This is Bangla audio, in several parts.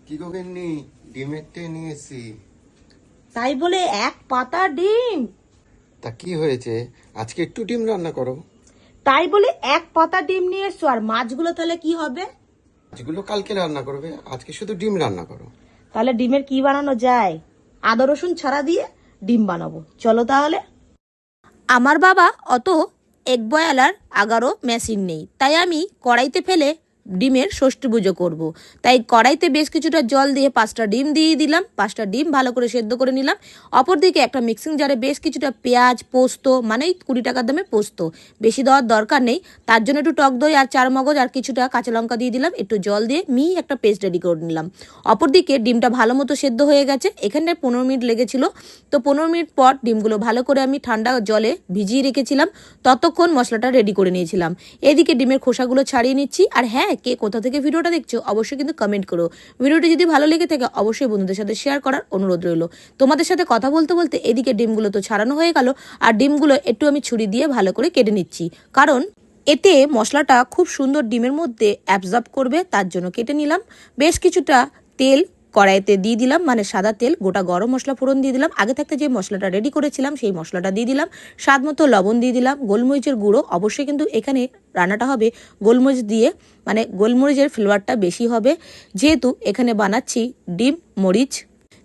কি গো গিন্নি, ডিমের টে নিয়েছি। তাই বলে এক পাতা ডিম? তা কি হয়েছে, আজকে একটু ডিম রান্না করো। তাই বলে এক পাতা ডিম নিয়ে এসছো, আর মাছগুলো তাহলে কি হবে? মাছগুলো কালকে রান্না করবে, আজকে শুধু ডিম রান্না করো। তাহলে ডিমের কি বানানো যায়? আদা রসুন ছাড়া দিয়ে ডিম বানাবো, চলো তাহলে। আমার বাবা অত এগ বয়ালার আগারও মেশিন নেই, তাই আমি কড়াইতে ফেলে ডিমের ষষ্ঠী পুজো করব। তাই কড়াইতে বেশ কিছুটা জল দিয়ে 5টা ডিম দিয়ে দিলাম। 5টা ডিম ভালো করে সেদ্ধ করে নিলাম। অপরদিকে একটা মিক্সিং জারে বেশ কিছুটা পেঁয়াজ, পোস্ত, মানে 20 টাকার দামে পোস্ত, বেশি দেওয়ার দরকার নেই, তার জন্য একটু টক দই আর চারমগজ আর কিছুটা কাঁচা লঙ্কা দিয়ে দিলাম, একটু জল দিয়ে একটা পেস্ট রেডি করে নিলাম। অপরদিকে ডিমটা ভালো মতো সেদ্ধ হয়ে গেছে, এখানে 15 মিনিট লেগেছিল। তো 15 মিনিট পর ডিমগুলো ভালো করে আমি ঠান্ডা জলে ভিজিয়ে রেখেছিলাম, ততক্ষণ মশলাটা রেডি করে নিয়েছিলাম। এদিকে ডিমের খোসাগুলো ছাড়িয়ে নিচ্ছি। আর হ্যাঁ, কে কোথা থেকে ভিডিওটা দেখছো অবশ্যই কিন্তু কমেন্ট করো। ভিডিওটি যদি ভালো লেগে থাকে অবশ্যই বন্ধুদের সাথে শেয়ার করার অনুরোধ রইল। তোমাদের সাথে কথা বলতে বলতে এদিকে ডিমগুলো তো ছাড়ানো হয়ে গেল, আর ডিমগুলো একটু আমি ছুরি দিয়ে ভালো করে কেটে নিচ্ছি, কারণ এতে মশলাটা খুব সুন্দর ডিমের মধ্যে অ্যাবজর্ব করবে, তার জন্য কেটে নিলাম। বেশ কিছুটা তেল কড়াইতে দিয়ে দিলাম, মানে সাদা তেল, গোটা গরম মশলা ফোড়ন দিয়ে দিলাম, আগে থাকতে যে মশলাটা রেডি করেছিলাম সেই মশলাটা দিয়ে দিলাম, স্বাদ মতো লবণ দিয়ে দিলাম, গোলমরিচের গুঁড়ো, অবশ্যই কিন্তু এখানে রান্নাটা হবে গোলমরিচ দিয়ে, মানে গোলমরিচের ফ্লেভারটা বেশি হবে, যেহেতু এখানে বানাচ্ছি ডিম মরিচ।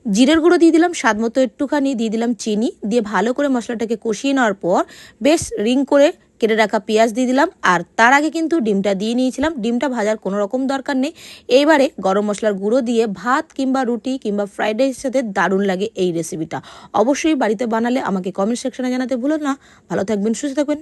জিরের গুঁড়ো দিয়ে দিলাম স্বাদ মতো একটুখানি, দিয়ে দিলাম চিনি, দিয়ে ভালো করে মশলাটাকে কষিয়ে নেওয়ার পর বেশ রিং করে কেটে রাখা পেঁয়াজ দিয়ে দিলাম। আর তার আগে কিন্তু ডিমটা দিয়ে নিয়েছিলাম, ডিমটা ভাজার কোনো রকম দরকার নেই। এইবারে গরম মশলার গুঁড়ো দিয়ে ভাত কিংবা রুটি কিংবা ফ্রাইড রাইসের সাথে দারুণ লাগে এই রেসিপিটা। অবশ্যই বাড়িতে বানালে আমাকে কমেন্ট সেকশনে জানাতে ভুলো না। ভালো থাকবেন, সুস্থ থাকবেন।